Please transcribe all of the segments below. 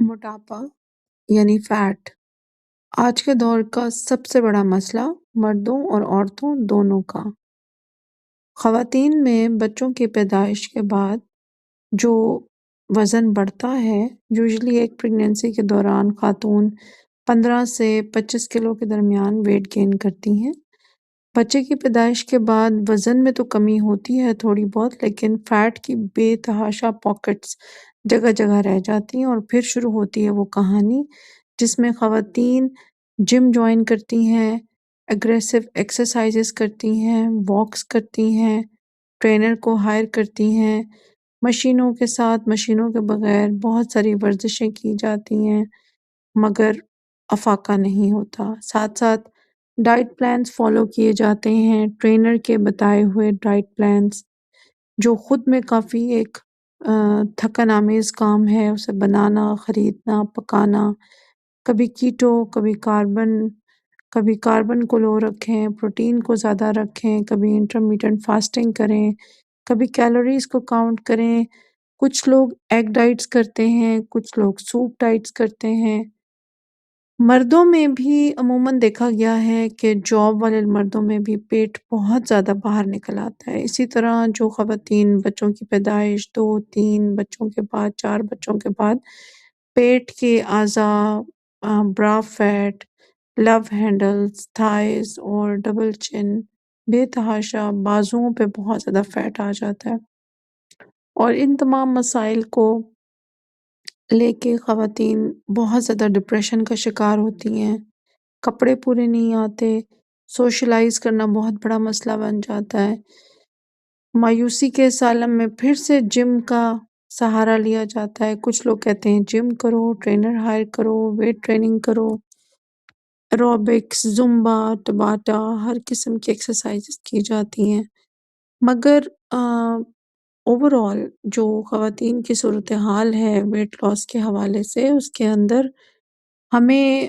موٹاپا یعنی فیٹ آج کے دور کا سب سے بڑا مسئلہ مردوں اور عورتوں دونوں کا۔ خواتین میں بچوں کی پیدائش کے بعد جو وزن بڑھتا ہے، یوزلی ایک پریگنینسی کے دوران خاتون 15 سے 25 کلو کے درمیان ویٹ گین کرتی ہیں۔ بچے کی پیدائش کے بعد وزن میں تو کمی ہوتی ہے تھوڑی بہت، لیکن فیٹ کی بے تحاشا پاکٹس جگہ جگہ رہ جاتی ہیں، اور پھر شروع ہوتی ہے وہ کہانی جس میں خواتین جم جوائن کرتی ہیں، اگریسو ایکسرسائزز کرتی ہیں، واکس کرتی ہیں، ٹرینر کو ہائر کرتی ہیں، مشینوں کے ساتھ مشینوں کے بغیر بہت ساری ورزشیں کی جاتی ہیں، مگر افاقہ نہیں ہوتا۔ ساتھ ساتھ ڈائٹ پلانز فالو کیے جاتے ہیں، ٹرینر کے بتائے ہوئے ڈائٹ پلانز، جو خود میں کافی ایک تھکن آمیز کام ہے، اسے بنانا، خریدنا، پکانا، کبھی کیٹو، کبھی کاربن کو لو رکھیں، پروٹین کو زیادہ رکھیں، کبھی انٹرمیٹنٹ فاسٹنگ کریں، کبھی کیلوریز کو کاؤنٹ کریں۔ کچھ لوگ ایگ ڈائٹس کرتے ہیں، کچھ لوگ سوپ ڈائٹس کرتے ہیں۔ مردوں میں بھی عموماً دیکھا گیا ہے کہ جاب والے مردوں میں بھی پیٹ بہت زیادہ باہر نکل آتا ہے۔ اسی طرح جو خواتین بچوں کی پیدائش 2-3 بچوں کے بعد، 4 بچوں کے بعد پیٹ کے اعضاء، برا فیٹ، لو ہینڈلز، تھائز اور ڈبل چن، بے تحاشا بازوؤں پہ بہت زیادہ فیٹ آ جاتا ہے، اور ان تمام مسائل کو لے کے خواتین بہت زیادہ ڈپریشن کا شکار ہوتی ہیں۔ کپڑے پورے نہیں آتے، سوشلائز کرنا بہت بڑا مسئلہ بن جاتا ہے۔ مایوسی کے اس عالم میں پھر سے جم کا سہارا لیا جاتا ہے۔ کچھ لوگ کہتے ہیں جم کرو، ٹرینر ہائر کرو، ویٹ ٹریننگ کرو، ایروبکس، زمبا، ٹباٹا، ہر قسم کی ایکسرسائزز کی جاتی ہیں، مگر اوور آل جو خواتین کی صورتحال ہے ویٹ لاس کے حوالے سے، اس کے اندر ہمیں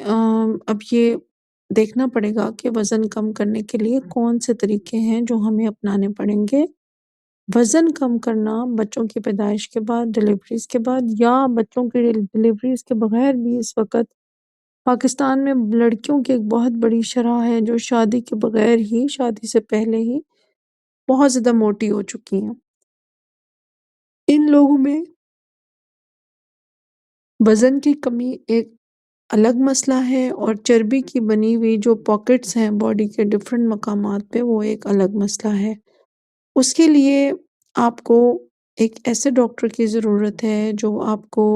اب یہ دیکھنا پڑے گا کہ وزن کم کرنے کے لیے کون سے طریقے ہیں جو ہمیں اپنانے پڑیں گے۔ وزن کم کرنا بچوں کی پیدائش کے بعد، ڈیلیوریز کے بعد، یا بچوں کی ڈیلیوریز کے بغیر بھی اس وقت پاکستان میں لڑکیوں کی ایک بہت بڑی شرح ہے جو شادی کے بغیر ہی، شادی سے پہلے ہی بہت زیادہ موٹی ہو چکی ہیں۔ ان لوگوں میں وزن کی کمی ایک الگ مسئلہ ہے، اور چربی کی بنی ہوئی جو پاکٹس ہیں باڈی کے ڈفرینٹ مقامات پہ، وہ ایک الگ مسئلہ ہے۔ اس کے لیے آپ کو ایک ایسے ڈاکٹر کی ضرورت ہے جو آپ کو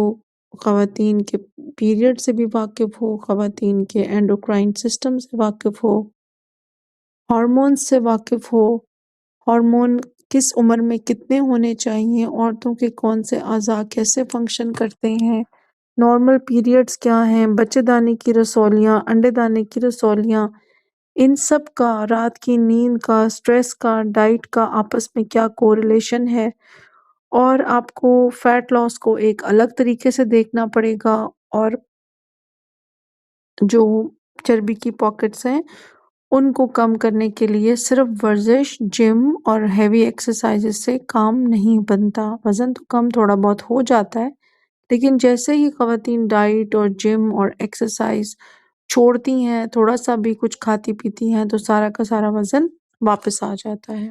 خواتین کے پیریڈ سے بھی واقف ہو، خواتین کے اینڈوکرائن سسٹم سے واقف ہو، ہارمونز سے واقف ہو، ہارمون کس عمر میں کتنے ہونے چاہیے، عورتوں کے کون سے اعضاء کیسے فنکشن کرتے ہیں، نارمل پیریڈز کیا ہیں، بچے دانے کی رسولیاں، انڈے دانے کی رسولیاں، ان سب کا، رات کی نیند کا، سٹریس کا، ڈائٹ کا آپس میں کیا کوریلیشن ہے، اور آپ کو فیٹ لاس کو ایک الگ طریقے سے دیکھنا پڑے گا، اور جو چربی کی پاکٹس ہیں ان کو کم کرنے کے لیے صرف ورزش، جم اور ہیوی ایکسرسائزز سے کام نہیں بنتا۔ وزن تو کم تھوڑا بہت ہو جاتا ہے، لیکن جیسے ہی خواتین ڈائٹ اور جم اور ایکسرسائز چھوڑتی ہیں، تھوڑا سا بھی کچھ کھاتی پیتی ہیں، تو سارا کا سارا وزن واپس آ جاتا ہے۔